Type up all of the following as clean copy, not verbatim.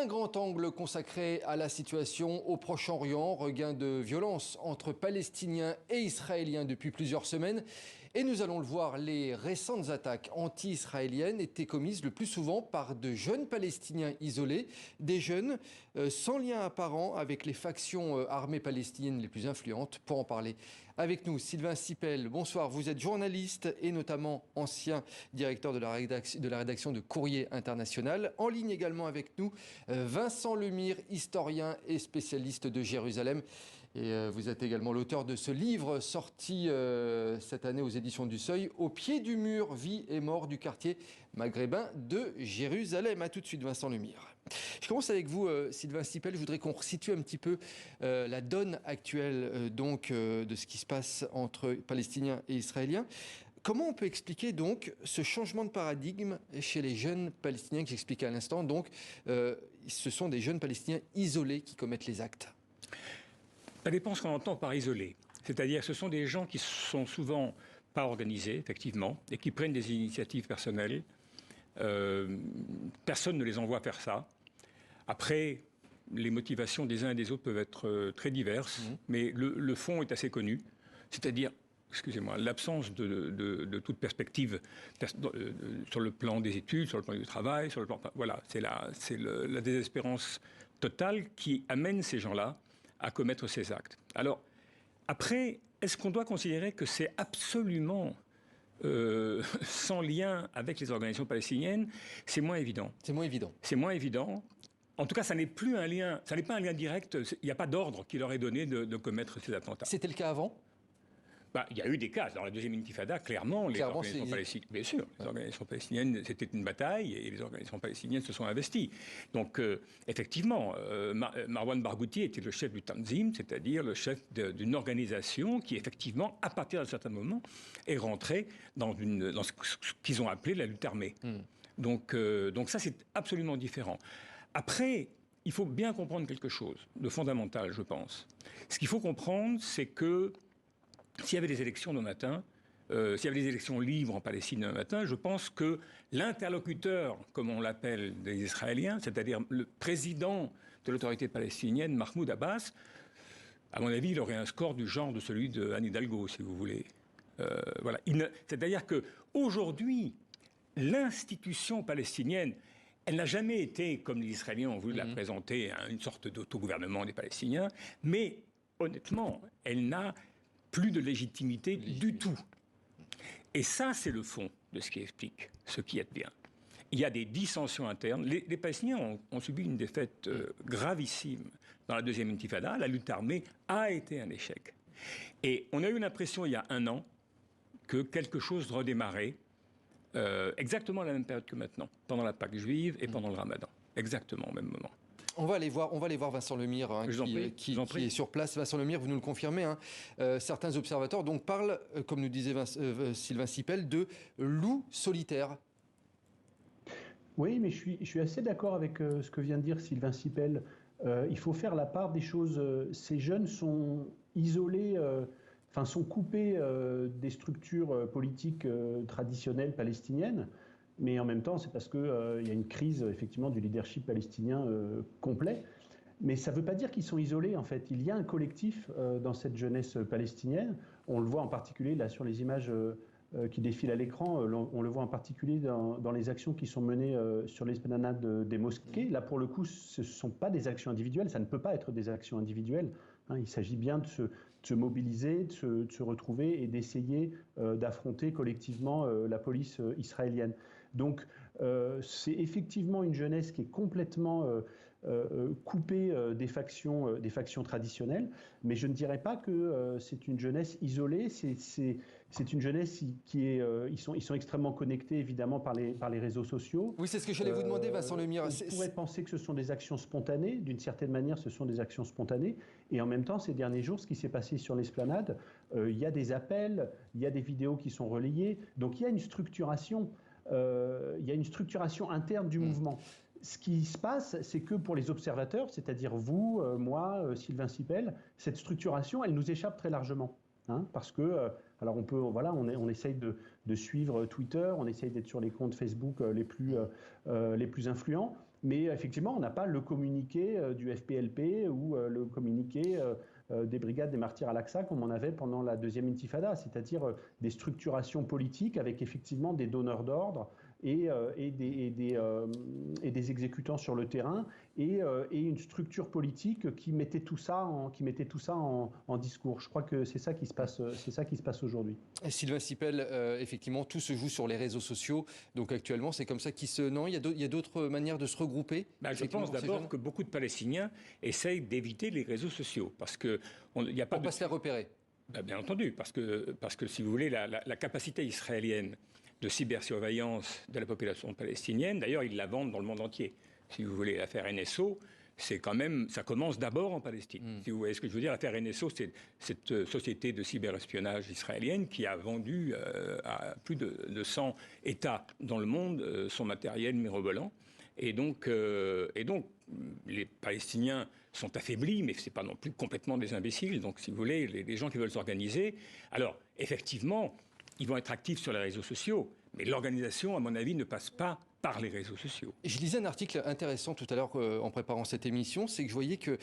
Un grand angle consacré à la situation au Proche-Orient, regain de violence entre Palestiniens et Israéliens depuis plusieurs semaines. Et nous allons le voir, les récentes attaques anti-israéliennes étaient commises le plus souvent par de jeunes Palestiniens isolés, des jeunes sans lien apparent avec les factions armées palestiniennes les plus influentes. Pour en parler avec nous, Sylvain Sipel, bonsoir. Vous êtes journaliste et notamment ancien directeur de la rédaction de Courrier International. En ligne également avec nous, Vincent Lemire, historien et spécialiste de Jérusalem. Et vous êtes également l'auteur de ce livre sorti cette année aux éditions du Seuil, Au pied du mur, vie et mort du quartier maghrébin de Jérusalem. A tout de suite, Vincent Lemire. Je commence avec vous, Sylvain Sipel. Je voudrais qu'on resitue un petit peu la donne actuelle de ce qui se passe entre Palestiniens et Israéliens. Comment on peut expliquer donc ce changement de paradigme chez les jeunes Palestiniens que j'expliquais à l'instant? Donc, ce sont des jeunes Palestiniens isolés qui commettent les actes. Ça dépend ce qu'on entend par isolé. C'est-à-dire que ce sont des gens qui sont souvent pas organisés, effectivement, et qui prennent des initiatives personnelles. Personne ne les envoie faire ça. Après, les motivations des uns et des autres peuvent être très diverses, mais le fond est assez connu. C'est-à-dire, excusez-moi, l'absence de toute perspective sur le plan des études, sur le plan du travail, sur le plan... Voilà, c'est la désespérance totale qui amène ces gens-là à commettre ces actes. Alors, après, est-ce qu'on doit considérer que c'est absolument sans lien avec les organisations palestiniennes? C'est moins évident. C'est moins évident. C'est moins évident. En tout cas, ça n'est plus un lien, ça n'est pas un lien direct. Il n'y a pas d'ordre qui leur est donné de commettre ces attentats. C'était le cas avant? Il y a eu des cas. Dans la deuxième intifada, clairement, les organisations palestiniennes, bien sûr, les organisations palestiniennes, c'était une bataille et les organisations palestiniennes se sont investies. Donc, effectivement, Marwan Barghouti était le chef du Tanzim, c'est-à-dire le chef d'une organisation qui, effectivement, à partir d'un certain moment, est rentrée dans ce qu'ils ont appelé la lutte armée. Donc ça, c'est absolument différent. Après, il faut bien comprendre quelque chose de fondamental, je pense. Ce qu'il faut comprendre, c'est que s'il y avait des élections demain matin, s'il y avait des élections libres en Palestine demain matin, je pense que l'interlocuteur, comme on l'appelle des Israéliens, c'est-à-dire le président de l'autorité palestinienne, Mahmoud Abbas, à mon avis, il aurait un score du genre de celui de Anne Hidalgo, si vous voulez. Voilà. C'est-à-dire qu'aujourd'hui, l'institution palestinienne, elle n'a jamais été, comme les Israéliens ont voulu la présenter, une sorte d'autogouvernement des Palestiniens, mais honnêtement, elle n'a plus de légitimité du tout. Et ça, c'est le fond de ce qui explique ce qui advient. Il y a des dissensions internes. Les Palestiniens ont subi une défaite gravissime dans la deuxième intifada. La lutte armée a été un échec. Et on a eu l'impression, il y a un an, que quelque chose redémarrait exactement à la même période que maintenant, pendant la Pâque juive et pendant le Ramadan. Exactement au même moment. On va aller voir Vincent Lemire qui est sur place. Vincent Lemire, vous nous le confirmez. Certains observateurs parlent, comme nous disait Sylvain Sipel, de loup solitaire. Oui, mais je suis assez d'accord avec ce que vient de dire Sylvain Sipel. Il faut faire la part des choses. Ces jeunes sont isolés, sont coupés des structures politiques traditionnelles palestiniennes. Mais en même temps, c'est parce qu'il y a une crise, effectivement, du leadership palestinien complet. Mais ça ne veut pas dire qu'ils sont isolés, en fait. Il y a un collectif dans cette jeunesse palestinienne. On le voit en particulier, là, sur les images qui défilent à l'écran. On le voit en particulier dans les actions qui sont menées sur l'esplanade des mosquées. Là, pour le coup, ce ne sont pas des actions individuelles. Ça ne peut pas être des actions individuelles. Il s'agit bien de se mobiliser, de se retrouver et d'essayer d'affronter collectivement la police israélienne. Donc, c'est effectivement une jeunesse qui est complètement coupée des factions traditionnelles, mais je ne dirais pas que c'est une jeunesse isolée. C'est une jeunesse qui est... ils sont extrêmement connectés, évidemment, par les réseaux sociaux. Oui, c'est ce que j'allais vous demander, Vincent Lemire. On pourrait penser que ce sont des actions spontanées. D'une certaine manière, ce sont des actions spontanées. Et en même temps, ces derniers jours, ce qui s'est passé sur l'esplanade, il y a des appels, il y a des vidéos qui sont relayées. Donc, il y a une structuration. Il y a une structuration interne du mouvement. Ce qui se passe, c'est que pour les observateurs, c'est-à-dire vous, moi, Sylvain Sipel, cette structuration, elle nous échappe très largement. Parce que, alors on essaye de suivre Twitter, on essaye d'être sur les comptes Facebook les plus influents, Mais effectivement, on n'a pas le communiqué du FPLP ou le communiqué des brigades des martyrs al-Aqsa comme on avait pendant la deuxième intifada, c'est-à-dire des structurations politiques avec effectivement des donneurs d'ordre et des exécutants sur le terrain et une structure politique qui mettait tout ça en discours. Je crois que c'est ça qui se passe aujourd'hui. Sylvain Sipel, effectivement, tout se joue sur les réseaux sociaux. Donc actuellement, c'est comme ça qu'il se... Non, il y a d'autres manières de se regrouper. Je pense d'abord que beaucoup de Palestiniens essayent d'éviter les réseaux sociaux parce que il n'y a pas pour pas se faire repérer. Bien entendu, parce que si vous voulez, la capacité israélienne de cybersurveillance de la population palestinienne, d'ailleurs, ils la vendent dans le monde entier. Si vous voulez, l'affaire NSO, c'est quand même, ça commence d'abord en Palestine. Si vous voyez ce que je veux dire, l'affaire NSO, c'est cette société de cyberespionnage israélienne qui a vendu à plus de 100 États dans le monde son matériel mirobolant. Et donc, les Palestiniens sont affaiblis, mais ce n'est pas non plus complètement des imbéciles. Donc, si vous voulez, les gens qui veulent s'organiser, alors, effectivement, ils vont être actifs sur les réseaux sociaux, mais l'organisation, à mon avis, ne passe pas par les réseaux sociaux. Je lisais un article intéressant tout à l'heure en préparant cette émission, c'est que je voyais que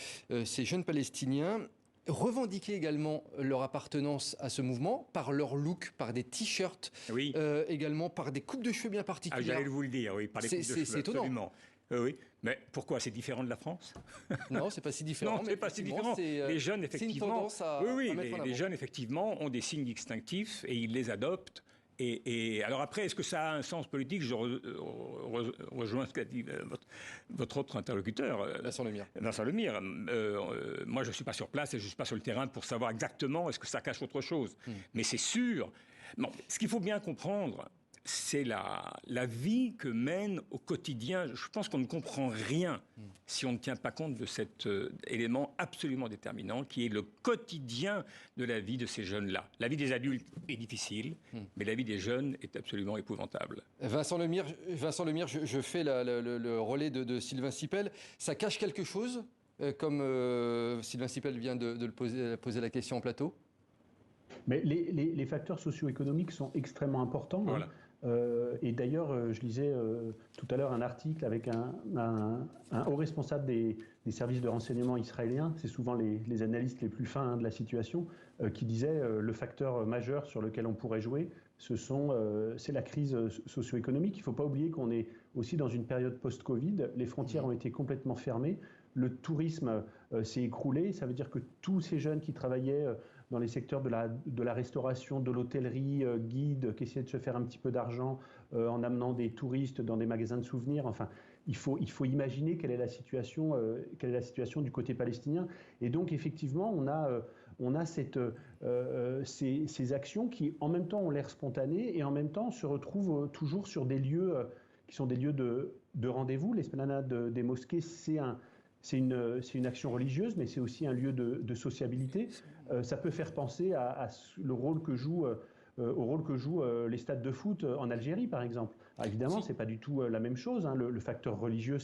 ces jeunes Palestiniens revendiquaient également leur appartenance à ce mouvement par leur look, par des t-shirts, oui. Également par des coupes de cheveux bien particulières. J'allais vous le dire, oui, par les coupes de cheveux, c'est étonnant. Absolument. Oui. Mais pourquoi? C'est différent de la France? Non, c'est pas si différent. Non, c'est pas si différent. Les jeunes, effectivement, les jeunes, effectivement, ont des signes distinctifs et ils les adoptent. Et alors après, est-ce que ça a un sens politique? Je rejoins ce qu'a dit votre autre interlocuteur, Vincent Lemire. Moi, je ne suis pas sur place et je ne suis pas sur le terrain pour savoir exactement est-ce que ça cache autre chose. Mais c'est sûr. Bon, ce qu'il faut bien comprendre, c'est la vie que mène au quotidien. Je pense qu'on ne comprend rien si on ne tient pas compte de cet élément absolument déterminant qui est le quotidien de la vie de ces jeunes-là. La vie des adultes est difficile, mais la vie des jeunes est absolument épouvantable. Vincent Lemire, je fais le relais de Sylvain Sipel. Ça cache quelque chose, comme Sylvain Sipel vient de poser la question en plateau? Mais les facteurs socio-économiques sont extrêmement importants. Voilà. Et d'ailleurs, je lisais tout à l'heure un article avec un haut responsable des services de renseignement israéliens, c'est souvent les analystes les plus fins de la situation, qui disait le facteur majeur sur lequel on pourrait jouer, c'est la crise socio-économique. Il ne faut pas oublier qu'on est aussi dans une période post-Covid, les frontières ont été complètement fermées, le tourisme s'est écroulé, ça veut dire que tous ces jeunes qui travaillaient dans les secteurs de la restauration, de l'hôtellerie, guides, qui essayaient de se faire un petit peu d'argent en amenant des touristes dans des magasins de souvenirs. Enfin, il faut imaginer quelle est la situation du côté palestinien. Et donc, effectivement, on a ces actions qui, en même temps, ont l'air spontanées et en même temps se retrouvent toujours sur des lieux qui sont des lieux de rendez-vous. L'esplanade des mosquées, c'est une action religieuse, mais c'est aussi un lieu de sociabilité. Ça peut faire penser au rôle que jouent les stades de foot en Algérie, par exemple. Alors évidemment, ce n'est pas du tout la même chose. Hein. Le facteur religieux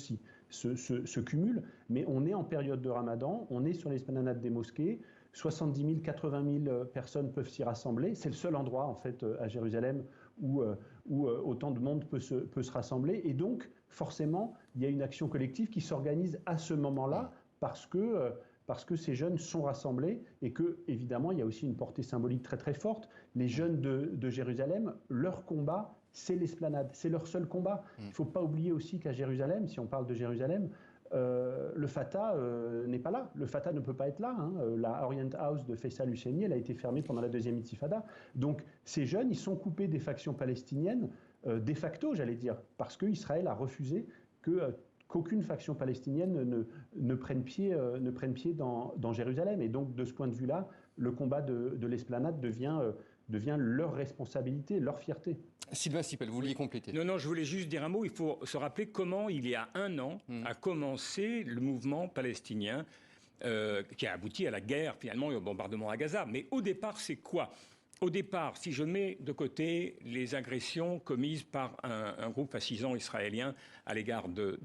se cumule, mais on est en période de Ramadan, on est sur l'esplanade des mosquées. 70 000, 80 000 personnes peuvent s'y rassembler. C'est le seul endroit, en fait, à Jérusalem où autant de monde peut se rassembler. Et donc, forcément, il y a une action collective qui s'organise à ce moment-là parce que ces jeunes sont rassemblés et que, évidemment, il y a aussi une portée symbolique très très forte. Les jeunes de Jérusalem, leur combat, c'est l'esplanade, c'est leur seul combat. Il ne faut pas oublier aussi qu'à Jérusalem, si on parle de Jérusalem, le Fatah n'est pas là. Le Fatah ne peut pas être là. Hein. La Orient House de Faisal Husseini, elle a été fermée pendant la deuxième intifada. Donc ces jeunes, ils sont coupés des factions palestiniennes, de facto, j'allais dire, parce qu'Israël a refusé qu'aucune faction palestinienne ne prenne pied dans Jérusalem. Et donc, de ce point de vue-là, le combat de l'esplanade devient leur responsabilité, leur fierté. Sylvain Sipel, vous vouliez compléter? Non, je voulais juste dire un mot. Il faut se rappeler comment, il y a un an, a commencé le mouvement palestinien qui a abouti à la guerre, finalement, et au bombardement à Gaza. Mais au départ, c'est quoi? Au départ, si je mets de côté les agressions commises par un groupe fascisant israélien à l'égard de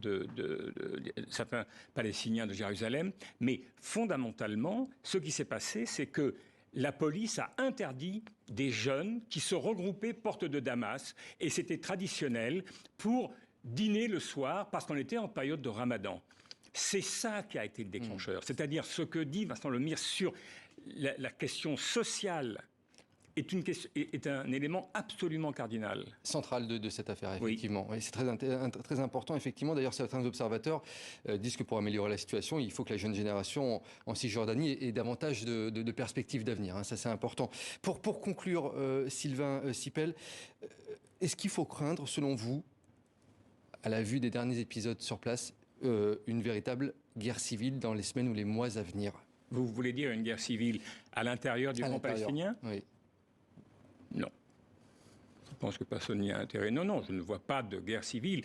certains Palestiniens de Jérusalem, mais fondamentalement, ce qui s'est passé, c'est que la police a interdit des jeunes qui se regroupaient porte de Damas, et c'était traditionnel pour dîner le soir parce qu'on était en période de Ramadan. C'est ça qui a été le déclencheur. C'est-à-dire ce que dit Vincent Lemire sur la question sociale est un élément absolument cardinal. Central de cette affaire, effectivement. Oui. C'est très important, effectivement. D'ailleurs, certains observateurs disent que pour améliorer la situation, il faut que la jeune génération en Cisjordanie ait davantage de perspectives d'avenir. Hein. Ça, c'est important. Pour conclure, Sylvain Sipel, est-ce qu'il faut craindre, selon vous, à la vue des derniers épisodes sur place, une véritable guerre civile dans les semaines ou les mois à venir? Vous voulez dire une guerre civile à l'intérieur du front palestinien? Oui. Non. Je pense que personne n'y a intérêt. Non, je ne vois pas de guerre civile.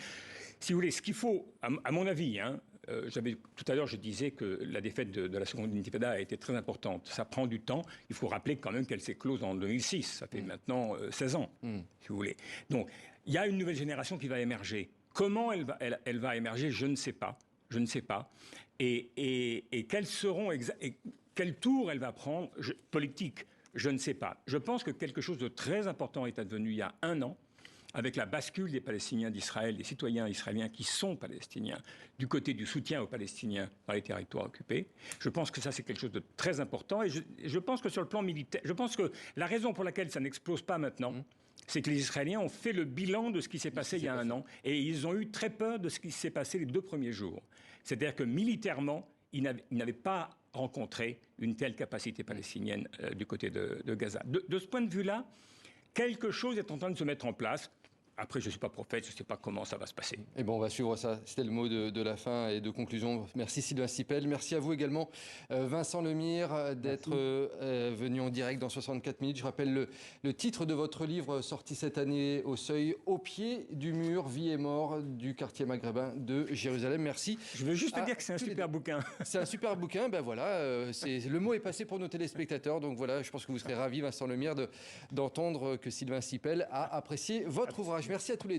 Si vous voulez, ce qu'il faut, à mon avis, tout à l'heure, je disais que la défaite de la seconde intifada a été très importante. Ça prend du temps. Il faut rappeler quand même qu'elle s'est close en 2006. Ça fait maintenant 16 ans, si vous voulez. Donc, il y a une nouvelle génération qui va émerger. Comment elle va émerger, je ne sais pas. Je ne sais pas. Et quel tour elle va prendre politique, je ne sais pas. Je pense que quelque chose de très important est advenu il y a 1 an, avec la bascule des Palestiniens d'Israël, des citoyens israéliens qui sont palestiniens, du côté du soutien aux Palestiniens dans les territoires occupés. Je pense que ça, c'est quelque chose de très important. Et je pense que sur le plan militaire, je pense que la raison pour laquelle ça n'explose pas maintenant, c'est que les Israéliens ont fait le bilan de ce qui s'est passé il y a 1 an. Et ils ont eu très peur de ce qui s'est passé les 2 premiers jours. C'est-à-dire que militairement, ils n'avaient pas rencontré une telle capacité palestinienne du côté de Gaza. De ce point de vue-là, quelque chose est en train de se mettre en place. Après, je ne suis pas prophète, je ne sais pas comment ça va se passer. Et bon, on va suivre ça. C'était le mot de la fin et de conclusion. Merci Sylvain Sipel. Merci à vous également, Vincent Lemire, d'être venu en direct dans 64 minutes. Je rappelle le titre de votre livre sorti cette année au Seuil, Au pied du mur, vie et mort du quartier maghrébin de Jérusalem. Merci. Je veux juste te dire que c'est un super bouquin. C'est un super bouquin. Ben voilà, le mot est passé pour nos téléspectateurs. Donc voilà, je pense que vous serez ravis, Vincent Lemire, d'entendre que Sylvain Sipel a apprécié votre ouvrage. Merci à tous les deux.